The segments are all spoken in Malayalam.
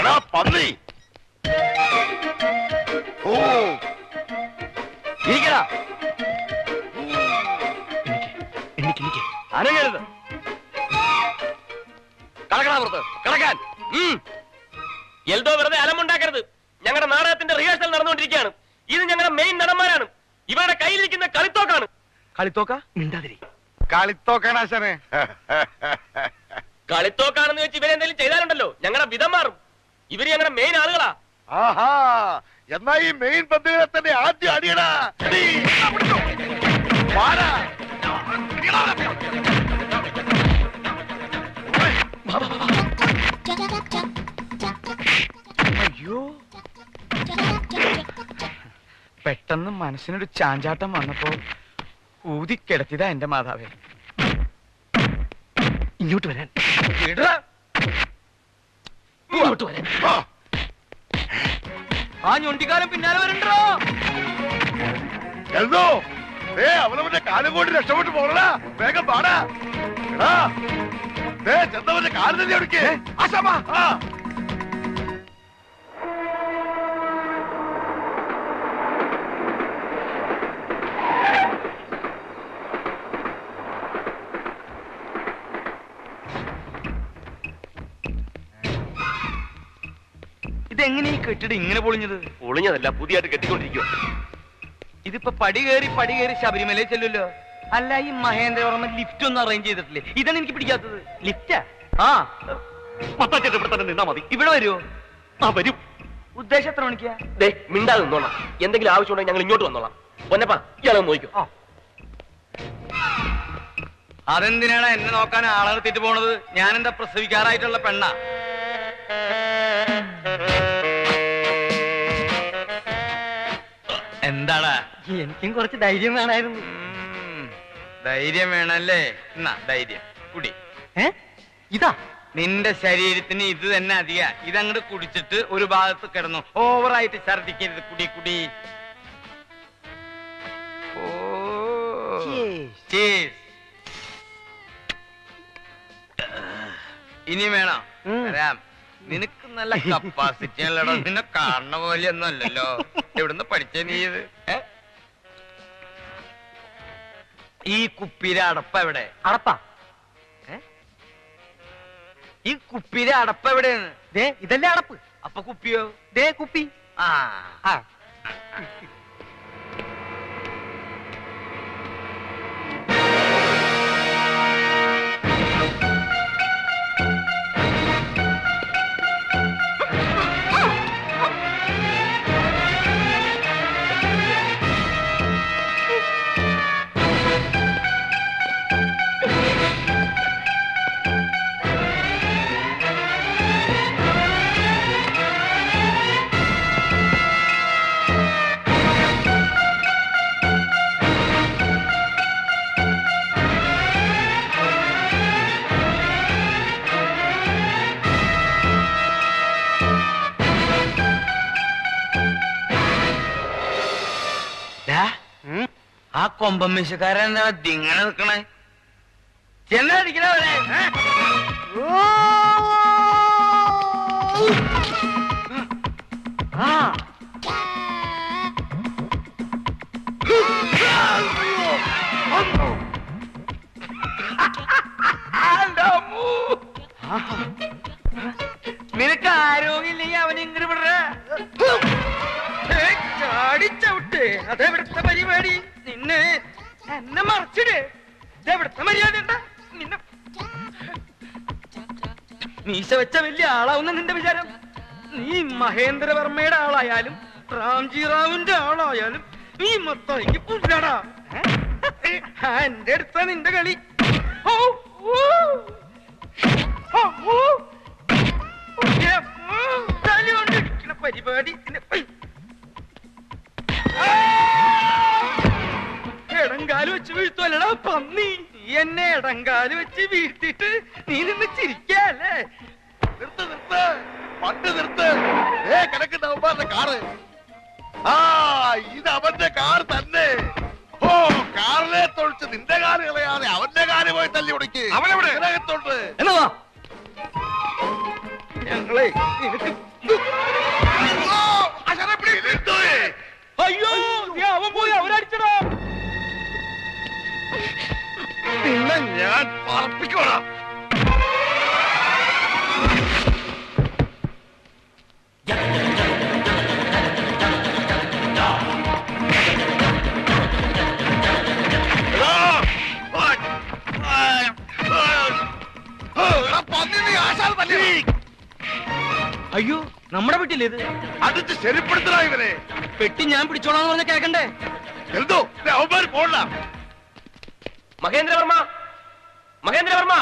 എടാ പന്നി. ഓ ഇരിക്കടാ. എനിക്ക് അനങ്ങരുത്. കടക്കടാ പുറത്ത്, കടക്കാൻ. എൽദോ വെറുതെ അലമുണ്ടാക്കരുത്. ഞങ്ങളുടെ നാടകത്തിന്റെ റിഹേഴ്സൽ നടന്നുകൊണ്ടിരിക്കുകയാണ്. ഇത് ഞങ്ങളുടെ മെയിൻ നടന്മാരാണ്. ഇവരുടെ കയ്യിലിരിക്കുന്ന കളിത്തോക്കാണ്. കളിത്തോക്ക മിണ്ടാതിരി. കളിത്തോക്കാണാശാനെ. കളിത്തോക്കാണെന്ന് വെച്ച് ഇവരെന്തെങ്കിലും ചെയ്താലുണ്ടല്ലോ ഞങ്ങളുടെ വിധം മാറും. ഇവര് ഞങ്ങളുടെ മെയിൻ ആളുകളാ. ആഹാ, എന്നാ ഈ മെയിൻ ബന്ധുക്കളെ തന്നെ ആദ്യം അടിയടാ. അയ്യോ, പെട്ടെന്ന് മനസ്സിനൊരു ചാഞ്ചാട്ടം വന്നപ്പോ ഊതിക്കിടത്തിയതാ എന്റെ മാതാവേ. ഇങ്ങോട്ട് വരാൻ. ഇങ്ങോട്ട് വരാൻ. ആ ഞൊണ്ടിക്കാലം പിന്നാലെ വരണ്ടോ? എന്തോ അവനവന്റെ കാലം കൊണ്ട് രക്ഷപ്പെട്ടു പോകണ. വേഗം പാടാ. ചെന്നവന്റെ കാല് തന്നെ എടുക്കേ. ആശാമാ. ഇതെങ്ങനെ ഈ കെട്ടിടം ഇങ്ങനെ പൊളിഞ്ഞത്? പൊളിഞ്ഞതല്ല, പുതിയായിട്ട് കെട്ടിക്കൊണ്ടിരിക്കുക. ഇതിപ്പോ പടി കയറി ശബരിമലയിൽ ചെല്ലുമല്ലോ. അല്ല, ഈ മഹേന്ദ്രവർമ്മ ലിഫ്റ്റ് ഒന്നും അറേഞ്ച് ചെയ്തിട്ടില്ലേ? ഇതാണ് എനിക്ക് പിടിക്കാത്തത്. ലിഫ്റ്റാ? ആ, മത്താച്ചേട്ടൻ ഇവിടെ തന്നെ നിന്നാ മതി. ഇവിടെ വരുമോ? ആ വരും. ഉദ്ദേശം എത്ര മണിക്കാ? മിണ്ടാതെ നിന്നോളാം. എന്തെങ്കിലും ആവശ്യമുണ്ടെങ്കിൽ ഞങ്ങൾ ഇങ്ങോട്ട് വന്നോളാം. പൊന്നപ്പാ, ഇയാളെ നോക്കിക്കോ. അതെന്തിനാണ് എന്നെ നോക്കാൻ ആളെ നിർത്തിട്ട് പോണത്? ഞാനെന്താ പ്രസവിക്കാറായിട്ടുള്ള പെണ്ണാ? എന്താടാ? എനിക്കും കുറച്ച് ധൈര്യം വേണമായിരുന്നു. ധൈര്യം വേണല്ലേ? എന്നാ ധൈര്യം കുടി. ഇതാ നിന്റെ ശരീരത്തിന് ഇത് തന്നെ അധിക. ഇതങ്ങോട്ട് കുടിച്ചിട്ട് ഒരു ഭാഗത്ത് കിടന്നു. ഓവറായിട്ട് ഛർദിക്കരുത്. കുടി കുടി. ഇനി വേണോ? വരാം. നിനക്ക് നല്ല കപ്പാസിറ്റി അല്ലടോ. നിന്നെ കാണുന്ന പോലെയൊന്നും അല്ലല്ലോ. എവിടുന്ന് പഠിച്ച നീ ഇത്? ഈ കുപ്പിയിലെ അടപ്പ എവിടെ? അടപ്പാ? ഈ കുപ്പിയിലെ അടപ്പ എവിടെയാണ്? ഇതല്ലേ അടപ്പ്. അപ്പൊ കുപ്പിയോ? കുപ്പി. ആ, ആ കൊമ്പമ്മീശക്കാരൻ എന്താ ഇങ്ങനെ നിൽക്കണേ? ചെന്നടിക്കണവരെ. നിനക്ക് ആരോഗ്യമില്ലെങ്കിൽ അവൻ ഇങ്ങോട്ട് വിടറ. ചാടിച്ചവിട്ട്. അതെവിടുത്തെ പരിപാടി? നിന്നെ എന്നെ മറച്ചിട്. ഇതെവിടുത്തെ മര്യാദ? നിന്നെ മീശ വെച്ച വലിയ ആളാവുന്ന നിന്റെ വിചാരം? നീ മഹേന്ദ്രവർമ്മയുടെ ആളായാലും റാംജിറാവിന്റെ ആളായാലും നീ മൊത്തം എനിക്ക് പുല്ലാടാ. എന്റെ അടുത്ത നിന്റെ കളി. തലി കൊണ്ടിരിക്കണ പരിപാടി. എടങ്കാല് വെച്ച് വീഴ്ത്തുവല്ലടാ പന്നി. നീ എന്നെ എടങ്കാല് വെച്ച് വീഴ്ത്തിട്ട് നീ നിന്ന് ചിരിക്കല്ലേ? നിർത്ത് നിർത്ത്, പണ്ട് നിർത്ത്. കിടക്കുന്ന അവന്മാരുടെ കാറ്. ഇത് അവന്റെ കാർ തന്നെ. ഓ, കാറിലെ തൊഴിച്ച് നിന്റെ കാല് കളയാതെ അവന്റെ കാല് പോയി തല്ലി ഉടക്കി. അവനെവിടെ? എന്നതാ? ഞങ്ങളെ നിനക്ക് ഞാൻ പറപ്പിക്കോളാം. അയ്യോ നമ്മുടെ പെട്ടില്ലേ ഇത്? അതിച്ച് ശരിപ്പെടുത്തണ ഇവരെ. പെട്ടി ഞാൻ പിടിച്ചോളാന്ന് പറഞ്ഞ കേക്കണ്ടേ? എന്തോ അവന്മാര് പോണ്ട. മഹേന്ദ്രവർമ്മ, മഹേന്ദ്രവർമ്മ,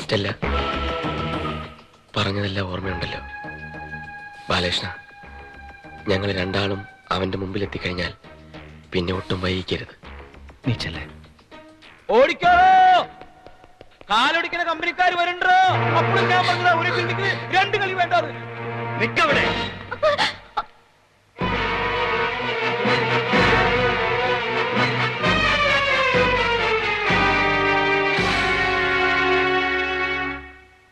സ്റ്റെല്ല, പറഞ്ഞതെല്ലാം ഓർമ്മയുണ്ടല്ലോ? ബാലകൃഷ്ണ, ഞങ്ങൾ രണ്ടാളും അവന്റെ മുമ്പിൽ എത്തിക്കഴിഞ്ഞാൽ പിന്നെ ഒട്ടും വൈകിക്കരുത്. നീ ചെല്ലേ. ഓടിക്കോ, കാലൊടിക്കുന്ന കമ്പനിക്കാർ വരണ്ടോ? അപ്പോഴും ഞാൻ പറഞ്ഞ ഒരു ബിൽഡിംഗിൽ 2 കളി വേണ്ടത്. നിക്കവിടെ.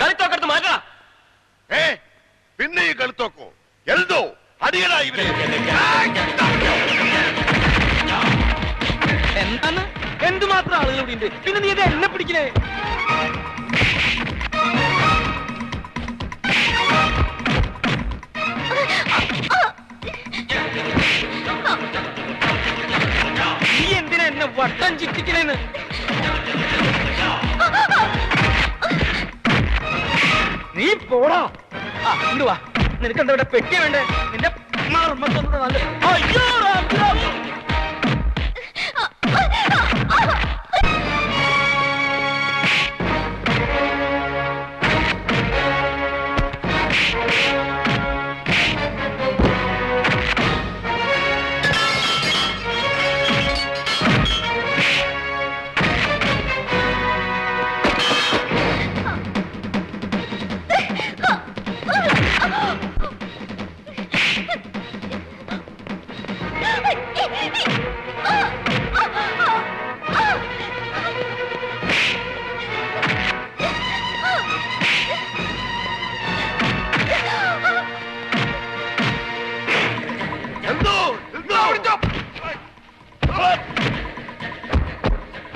കളിത്തോക്കടുത്ത് മാറ്റാ. പിന്നെ ഈ കളിത്തോക്കോ? എന്തോ അടിയടാ ഇവരെ. എന്താണ്? എന്തുമാത്രം ആളുകൾ ഇവിടെ ഉണ്ട്. പിന്നെ നീ ഇത് എന്നെ പിടിക്കണേ? നീ എന്തിനാ എന്നെ വട്ടം ചിറ്റിക്കണേന്ന്? നീ പോടാ. ഇങ്ങട് വാ. നിനക്കെന്താ ഇവിടെ പെട്ടി വേണ്ടേ? നിന്റെ മർമ്മത്തൊന്നും നല്ല. അയ്യോ രാംജിറാവ്.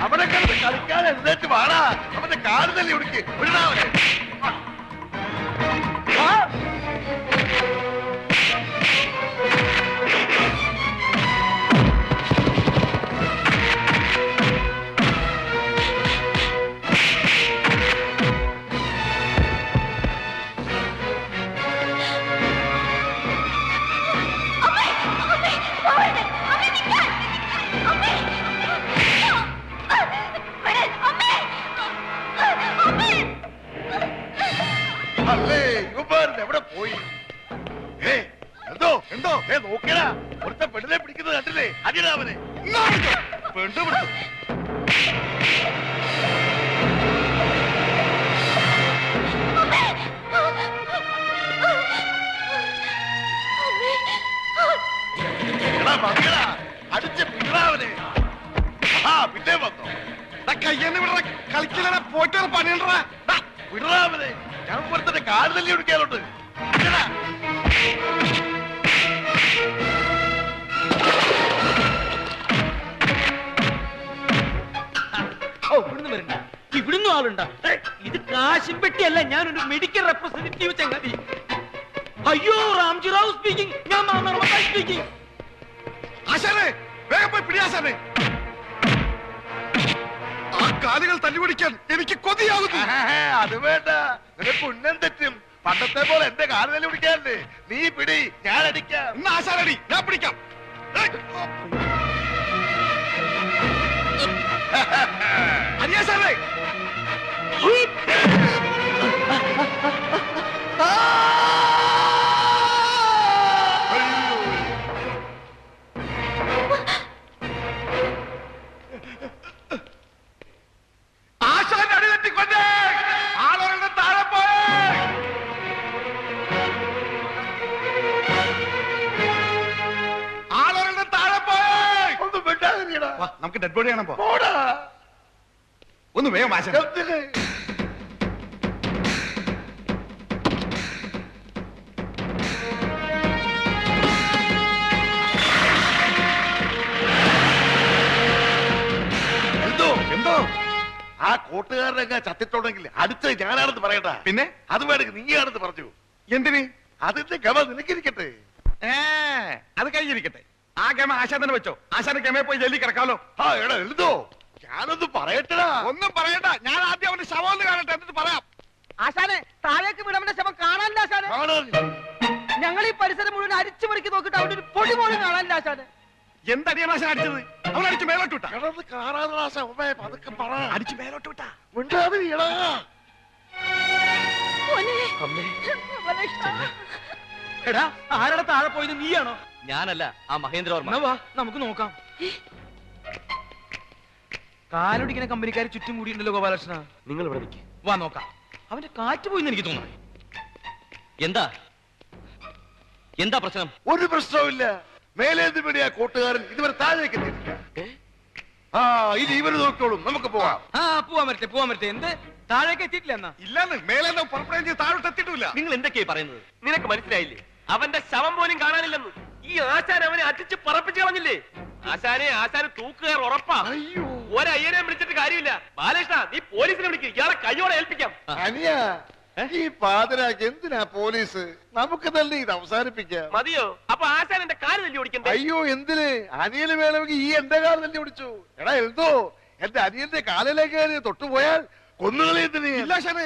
അവിടെ കിടന്ന് കളിക്കാൻ എഴുന്നേറ്റ് വാടാ. അവന്റെ കാല് തല്ലി ഒടുക്കി വിടാവനെ. അല്ലേ ഇവന്മാരുടെ എവിടെ പോയി? എന്തോ എന്തോ നോക്കിയടാ. ഒരുത്ത പെണ്ണിനെ പിടിക്കുന്നത് കണ്ടില്ലേ? അടിയടാവനെ. പെണ്ണു പിടിച്ചു. എടാ മതിയടാ, അടിച്ച് പിടിടാവനെ. പിന്നെ വന്നോ? കയ്യെന്ന് വിടറ. കളിക്കില്ല, പോയിട്ട് പണിയണ്ടാ. വിടറാവനെ. ഞാൻ പുറത്തെ കാല് തല്ലി ഒടുക്കാനുണ്ട്. ഇവിടുന്നും ആളുണ്ട. ഇത് കാശും പെട്ടിയല്ല, ഞാനൊരു മെഡിക്കൽ റെപ്രസെന്റേറ്റീവ് ചങ്ങാതി. അയ്യോ രാംജിറാവ് സ്പീക്കിംഗ്. ഞാൻ സ്പീക്കിംഗ്. ആശാനെ വേഗം പോയി പിടിയാശാനെ. ആ കാലുകൾ തല്ലിപിടിക്കാൻ എനിക്ക് കൊതിയാകുന്നു. അത് വേണ്ട, നിനക്ക് ഉന്നം തെറ്റും. പണ്ടത്തെ പോലെ എന്റെ കാല് തല്ലി പിടിക്കാനല്ലേ. നീ പിടി, ഞാൻ അടിക്കാം. ആശാനടി, ഞാൻ പിടിക്കാം. അരിയാശാനെ. ആശാന്റെ അടി തെറ്റിക്കൊണ്ടേ ആളുകളുടെ താഴെ പോയേ. ആളുകൾ നമുക്ക് ഡെഡ് ബോഡി കാണാൻ പോടാ. ഒന്ന് വേഗം ആശാൻ. എന്തോ ആ കൂട്ടുകാരനെ ചത്തിട്ടുണ്ടെങ്കിൽ അടുത്ത ഞാനാണെന്ന് പറയട്ടാ. പിന്നെ അത് വേണമെങ്കിൽ നീയാണെന്ന് പറഞ്ഞു. എന്തിന്? അതിന്റെ ഗമ നിനക്കിരിക്കട്ടെ. അത് കഴിഞ്ഞിരിക്കട്ടെ. ആ ഗമ ആശാൻ തന്നെ വെച്ചോ. ആശാന്റെ ഗമയെ പോയി ജയിലിൽ കിടക്കാമല്ലോ. ആ എടാ എഴുതോ, ഞാനൊന്ന് പറയട്ടാ. ഒന്നും പറയണ്ട, ഞാൻ ആദ്യം അവന്റെ ശവം ഒന്ന് കാണട്ടെ, എന്നിട്ട് പറയാം. ആശാനെ, താഴേക്ക് വീണവന്റെ ശവം കാണാനില്ല ആശാനെ. ഞങ്ങൾ ഈ പരിസരം മുഴുവൻ അരിച്ചു മറിക്ക് നോക്കിട്ട് അവിടെ ഒരു പൊടി പോലും കാണാനില്ല ആശാനെ. എന്തടിയാണ് ആശാൻ അടിച്ചത്? അവൻ അടിച്ച് മേലോട്ട് വിട്ടാ. അടിച്ച് മേലോട്ട് വിട്ടാ. എടാ, ആരുടെ താഴെ പോയത് നീയാണോ? ഞാനല്ല, ആ മഹേന്ദ്രവർമ്മ. വാ, നമുക്ക് നോക്കാം. കാലൊടിക്കുന്ന കമ്പനിക്കാർ ചുറ്റും കൂടിയുണ്ടല്ലോ ഗോപാലകൃഷ്ണ. നിങ്ങൾ ഇവിടെ നിൽക്ക്. വാ നോക്കാം. അവന്റെ കാറ്റ് പോയിന്ന് എനിക്ക് തോന്നുന്നു. എന്താ എന്താ പ്രശ്നം? ഒരു പ്രശ്നവുമില്ല. മേലേന്ത് പിടിയാ കൂട്ടുകാരൻ ഇതുവരെ താഴേക്ക് എത്തിയിട്ടില്ല. ആ ഇനി ഇവര് നോക്കിക്കോളും, നമുക്ക് പോവാം. പോവാൻ പറ്റേ. എന്ത് താഴേക്ക് എത്തിയിട്ടില്ല എന്നാ? ഇല്ലെന്ന് മേലേന്ന് പുറപ്പെടുകയും ചെയ്ത് താഴോട്ട് എത്തിയിട്ടില്ല. നിങ്ങൾ എന്തൊക്കെയാ പറയുന്നത്? നിനക്ക് മനസ്സിലായില്ലേ? അവന്റെ ശവം പോലും കാണാനില്ലെന്ന്. ഈ ആശാൻ അവനെ അടിച്ച് പറപ്പിച്ച് കളഞ്ഞില്ലേ? ആശാന് തൂക്കുകാർ ഉറപ്പാ. ഒരയ്യനെ വിളിച്ചിട്ട് കാര്യമില്ല. ബാലകൃഷ്ണ, നീ പോലീസിനെ വിളിക്കും. ഇയാളെ കയ്യോടെ ഏൽപ്പിക്കാം. അനിയാ, ഈ പാതിരാക്ക് എന്തിനാ പോലീസ്? നമുക്ക് തന്നെ ഇത് അവസാനിപ്പിക്കാം. മതിയോ? അപ്പൊ ആശാൻ എന്റെ കാല് തല്ലി ഓടിക്കണ്ടേ? അയ്യോ, എന്തിന്? അനിയന് വേണമെങ്കിൽ ഈ എന്റെ കാല് തല്ലി ഓടിച്ചു. എടാ എഴുതോ, എന്റെ അനിയന്റെ കാലിലേക്ക് തൊട്ടുപോയാൽ കൊന്നുകളി. എന്തിന്? ഇല്ല ആശാനെ,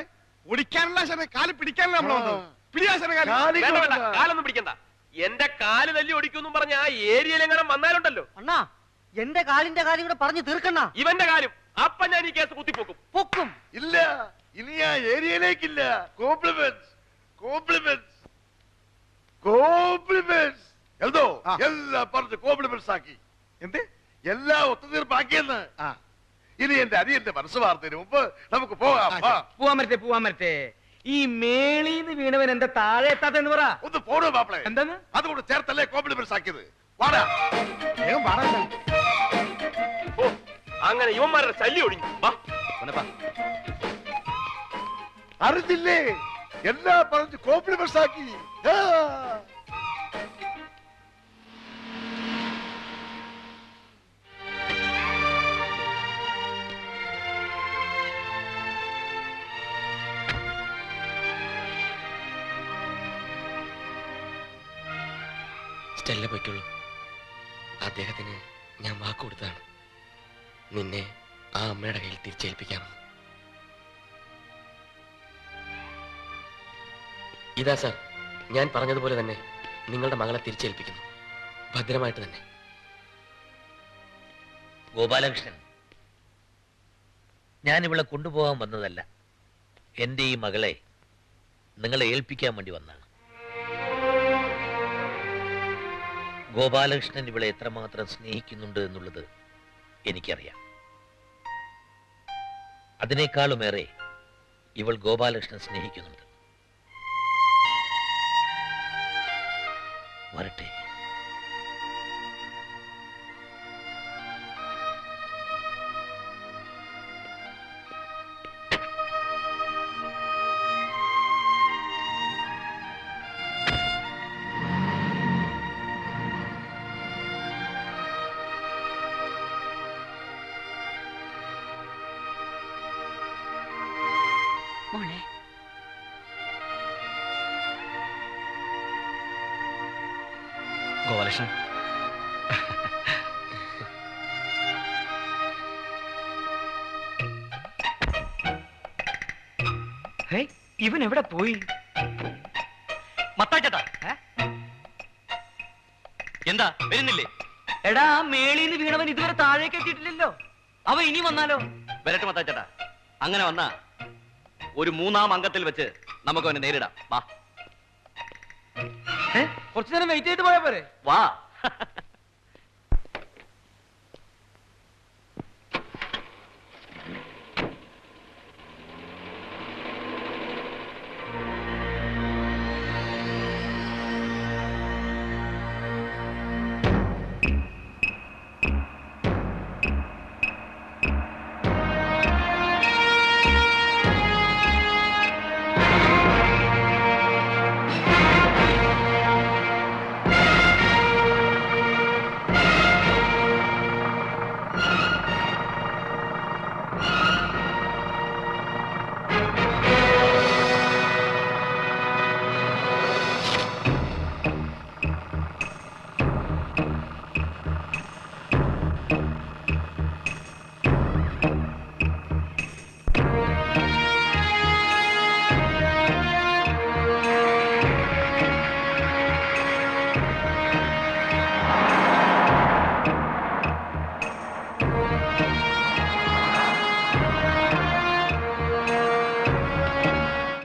ഓടിക്കാനല്ല ആശാനെ, കാല് പിടിക്കാനല്ല നമ്മൾ വന്നത്. കാലൊന്നും പിടിക്കണ്ട. എന്റെ കാല് തല്ലി ഓടിക്കും പറഞ്ഞ ആ ഏരിയയിലെങ്ങനെ വന്നാലുണ്ടല്ലോ അണ്ണാ, എന്റെ കാലിന്റെ കാര്യം കൂടെ പറഞ്ഞു തീർക്കണ്ണ. ഇവന്റെ കാര്യം അപ്പൊ ഞാൻ ഈ കേസ് കുത്തിപ്പോക്കും. ഇല്ല, ഇനി ആ ഏരിയയിലേക്കില്ല. കോംപ്ലിമെന്റ്സ് എന്തോ എല്ലാം പറഞ്ഞ് കോംപ്ലിമെന്റ്സ് ആക്കി. എന്ത്? എല്ലാം ഒത്തുതീർപ്പാക്കിയെന്ന്. ഇനി എന്റെ അനിയന്റെ മനസ്സ് വാർത്തതിന് മുമ്പ് നമുക്ക് പോകാം. പോവാൻ പറ്റേ. ഈ മേളീന്ന് വീണവൻ എന്താ താഴെ എത്താത്തെന്ന് പറ. ഒന്ന് പോണോ മാപ്പിളെ? എന്താന്ന്? അതുകൊണ്ട് ചേർത്തല്ലേ കോംപ്ലിമെന്റ്സ് ആക്കിയത്. വാടാ, അങ്ങനെ ഇവന്മാരുടെ ശല്യം ഒഴിഞ്ഞു. അറിഞ്ഞില്ലേ? എല്ലാം പറഞ്ഞ് കോംപ്ലിമെന്റ്സ് ആക്കി. സ്റ്റെല്ല പൊയ്ക്കുള്ളൂ. അദ്ദേഹത്തിന് ഞാൻ വാക്കുകൊടുത്താണ് നിന്നെ ആ അമ്മയുടെ കയ്യിൽ തിരിച്ചേൽപ്പിക്കാം. ഇതാ സാർ, ഞാൻ പറഞ്ഞതുപോലെ തന്നെ നിങ്ങളുടെ മകളെ തിരിച്ചേൽപ്പിക്കുന്നു, ഭദ്രമായിട്ട് തന്നെ. ഗോപാലകൃഷ്ണൻ, ഞാൻ ഇവളെ കൊണ്ടുപോകാൻ വന്നതല്ല. എൻ്റെ ഈ മകളെ നിങ്ങളെ ഏൽപ്പിക്കാൻ വേണ്ടി വന്നതാണ്. ഗോപാലകൃഷ്ണൻ ഇവളെ എത്രമാത്രം സ്നേഹിക്കുന്നുണ്ട് എന്നുള്ളത് എനിക്കറിയാം. അതിനേക്കാളുമേറെ ഇവൾ ഗോപാലകൃഷ്ണൻ സ്നേഹിക്കുന്നുണ്ട്. വരട്ടെ. മോളെ, ഗോപാലകൃഷ്ണൻ, ഇവൻ എവിടെ പോയി? മത്താച്ചേട്ടാ, എന്താ വരുന്നില്ലേ? എടാ, ആ മേളീന്ന് വീണവൻ ഇതുവരെ താഴേക്ക് എത്തിയിട്ടില്ലല്ലോ. അവ ഇനി വന്നാലോ? വരട്ടെ മത്താച്ചേട്ടാ. അങ്ങനെ വന്നാ ഒരു മൂന്നാം അംഗത്തിൽ വെച്ച് നമുക്ക് അവനെ നേരിടാം. വാ, കുറച്ചു നേരം വെയിറ്റ് ചെയ്ത് പോയാ പോരെ? വാ.